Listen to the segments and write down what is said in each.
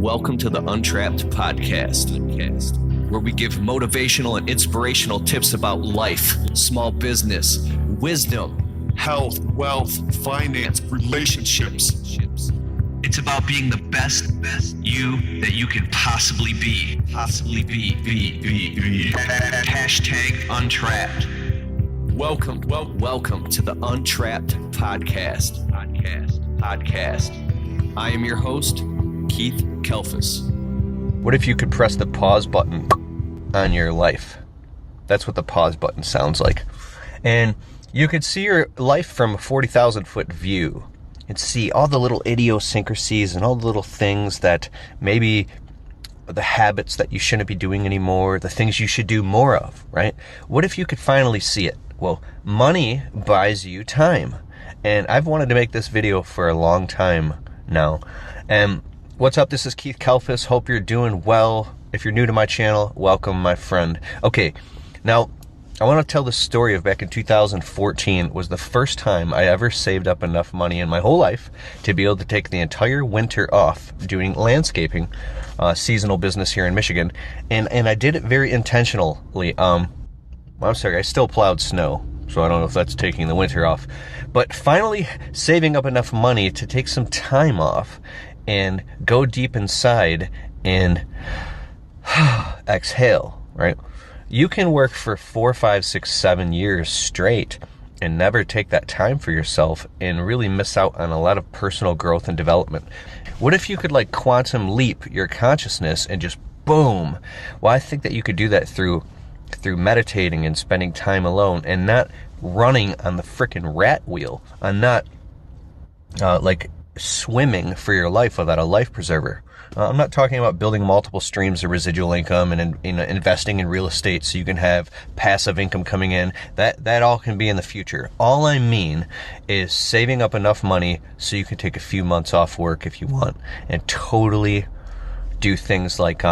Welcome to the Untrapped podcast, where we give motivational and inspirational tips about life, small business, wisdom, health, wealth, finance, relationships. It's about being the best you that you can possibly be. Hashtag Untrapped. Welcome to the Untrapped podcast. I am your host, Keith Kalfas. What if you could press the pause button on your life? That's what the pause button sounds like. And you could see your life from a 40,000 foot view and see all the little idiosyncrasies and all the little things that maybe the habits that you shouldn't be doing anymore, the things you should do more of, right? What if you could finally see it? Well, money buys you time. And I've wanted to make this video for a long time now. And what's up? This is Keith Kalfas. Hope you're doing well. If you're new to my channel, welcome, my friend. Okay, now I want to tell the story of back in 2014 was the first time I ever saved up enough money in my whole life to be able to take the entire winter off doing landscaping, seasonal business here in Michigan. And I did it very intentionally. I'm sorry, I still plowed snow, so I don't know if that's taking the winter off. But finally saving up enough money to take some time off and go deep inside and exhale, right? You can work for 4, 5, 6, 7 years straight and never take that time for yourself and really miss out on a lot of personal growth and development. What if you could like quantum leap your consciousness and just boom? Well, I think that you could do that through meditating and spending time alone and not running on the frickin' rat wheel, and not like swimming for your life without a life preserver. I'm not talking about building multiple streams of residual income and investing in real estate so you can have passive income coming in. That all can be in the future. All I mean is saving up enough money so you can take a few months off work if you want and totally do things like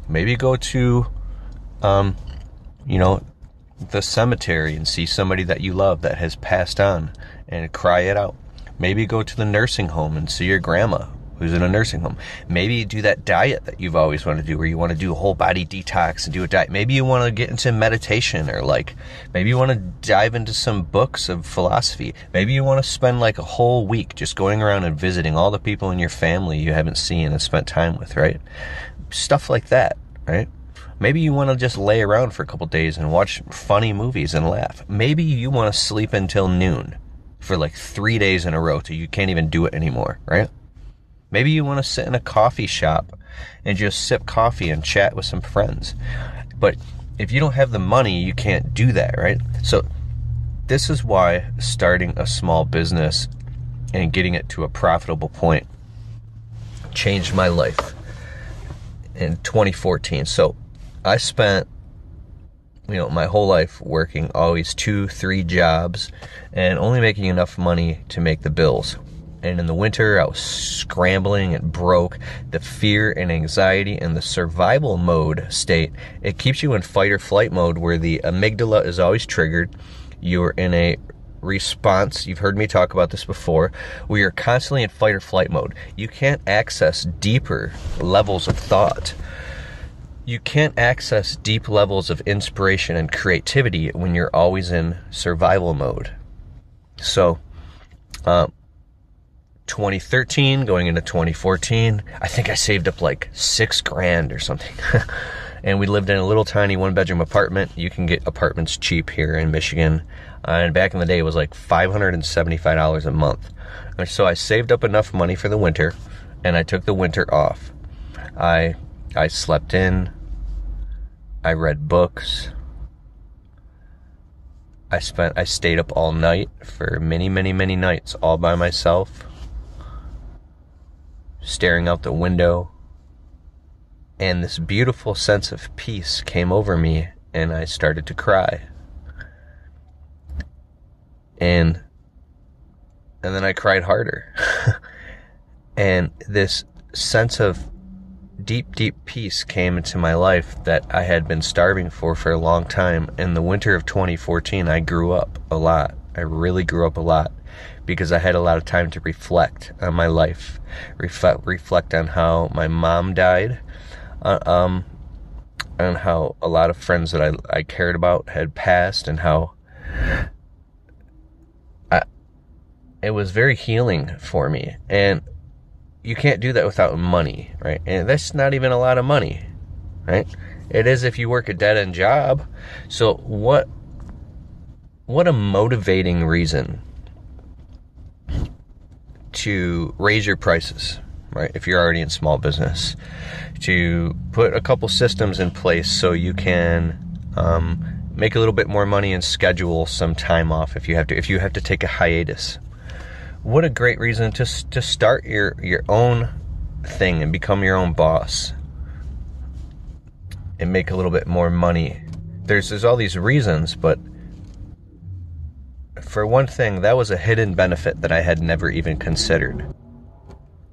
maybe go to the cemetery and see somebody that you love that has passed on and cry it out. Maybe go to the nursing home and see your grandma who's in a nursing home. Maybe do that diet that you've always wanted to do, where you want to do a whole body detox and do a diet. Maybe you want to get into meditation, or maybe you want to dive into some books of philosophy. Maybe you want to spend like a whole week just going around and visiting all the people in your family you haven't seen and spent time with, right? Stuff like that, right? Maybe you want to just lay around for a couple days and watch funny movies and laugh. Maybe you want to sleep until noon for like 3 days in a row till you can't even do it anymore, right? Maybe you want to sit in a coffee shop and just sip coffee and chat with some friends. But if you don't have the money, you can't do that, right? So this is why starting a small business and getting it to a profitable point changed my life in 2014. So I spent, my whole life working always 2, 3 jobs and only making enough money to make the bills. And in the winter, I was scrambling and broke. The fear and anxiety and the survival mode state, it keeps you in fight or flight mode where the amygdala is always triggered. You're in a response. You've heard me talk about this before. We are constantly in fight or flight mode. You can't access deeper levels of thought. You can't access deep levels of inspiration and creativity when you're always in survival mode. So, 2013 going into 2014, I think I saved up like $6,000 or something. And we lived in a little tiny 1-bedroom apartment. You can get apartments cheap here in Michigan. And back in the day, it was like $575 a month. And so I saved up enough money for the winter, and I took the winter off. I slept in. I read books. I stayed up all night for many, many, many nights all by myself, staring out the window. And this beautiful sense of peace came over me, and I started to cry. And then I cried harder. And this sense of deep, deep peace came into my life that I had been starving for a long time. In the winter of 2014, I grew up a lot. I really grew up a lot. because I had a lot of time to reflect on my life, reflect on how my mom died, and how a lot of friends that I cared about had passed, and how it was very healing for me. And you can't do that without money, right? And that's not even a lot of money, right? It is if you work a dead-end job. So what a motivating reason to raise your prices, right? If you're already in small business, to put a couple systems in place so you can make a little bit more money and schedule some time off if you have to take a hiatus. What a great reason to start your own thing and become your own boss and make a little bit more money. There's all these reasons, but for one thing, that was a hidden benefit that I had never even considered.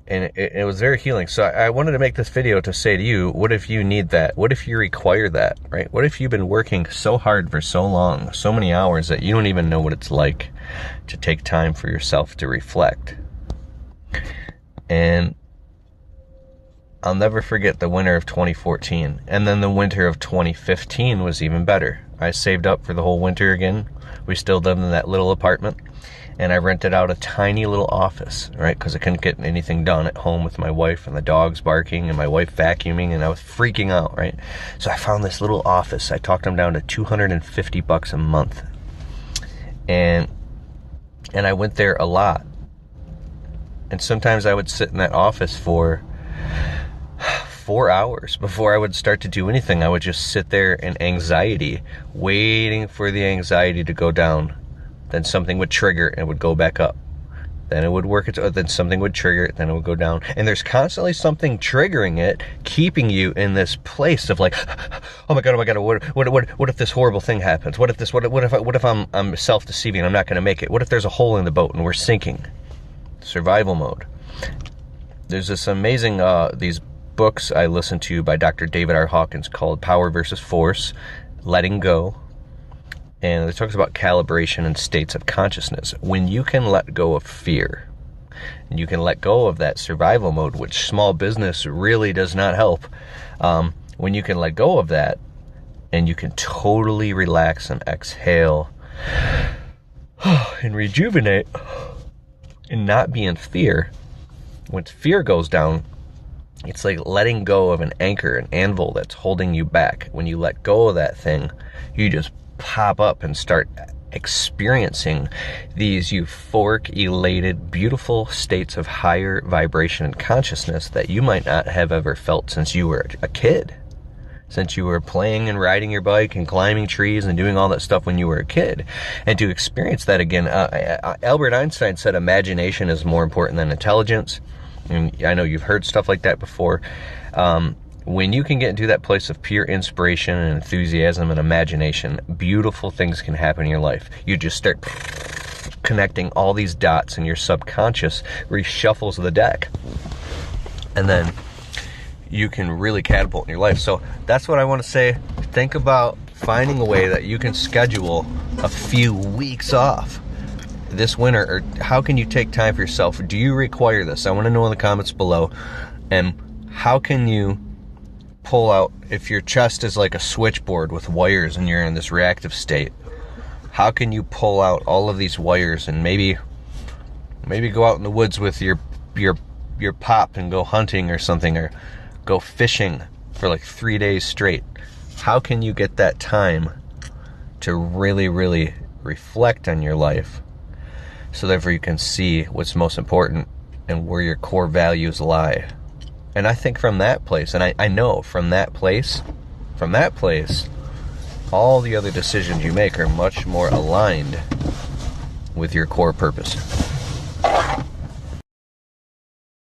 And it was very healing. So I wanted to make this video to say to you, what if you need that? What if you require that, right? What if you've been working so hard for so long, so many hours, that you don't even know what it's like to take time for yourself to reflect? And I'll never forget the winter of 2014. And then the winter of 2015 was even better. I saved up for the whole winter again. We still lived in that little apartment. And I rented out a tiny little office, right? Because I couldn't get anything done at home with my wife and the dogs barking and my wife vacuuming, and I was freaking out, right? So I found this little office. I talked them down to $250 a month. And I went there a lot. And sometimes I would sit in that office for 4 hours before I would start to do anything. I would just sit there in anxiety, waiting for the anxiety to go down. Then something would trigger and it would go back up. Then it would work. Then something would trigger it. Then it would go down. And there's constantly something triggering it, keeping you in this place of like, oh my god, what if this horrible thing happens? What if I'm self-deceiving and I'm not going to make it? What if there's a hole in the boat and we're sinking? Survival mode. There's this amazing these books I listened to by Dr. David R. Hawkins called Power versus Force, Letting Go. And it talks about calibration and states of consciousness. When you can let go of fear, and you can let go of that survival mode, which small business really does not help. When you can let go of that, and you can totally relax and exhale, and rejuvenate, and not be in fear. When fear goes down, it's like letting go of an anchor, an anvil that's holding you back. When you let go of that thing, you just pop up and start experiencing these euphoric, elated, beautiful states of higher vibration and consciousness that you might not have ever felt since you were a kid. Since you were playing and riding your bike and climbing trees and doing all that stuff when you were a kid. And to experience that again, Albert Einstein said imagination is more important than intelligence. And I know you've heard stuff like that before. When you can get into that place of pure inspiration and enthusiasm and imagination, beautiful things can happen in your life. You just start connecting all these dots, and your subconscious reshuffles the deck. And then you can really catapult in your life. So that's what I want to say. Think about finding a way that you can schedule a few weeks off this winter, or how can you take time for yourself? Do you require this? I want to know in the comments below. And how can you pull out, if your chest is like a switchboard with wires and you're in this reactive state, how can you pull out all of these wires and maybe go out in the woods with your pop and go hunting or something, or go fishing for like 3 days straight? How can you get that time to really, really reflect on your life, so therefore you can see what's most important and where your core values lie? And I think from that place, and I know from that place, all the other decisions you make are much more aligned with your core purpose.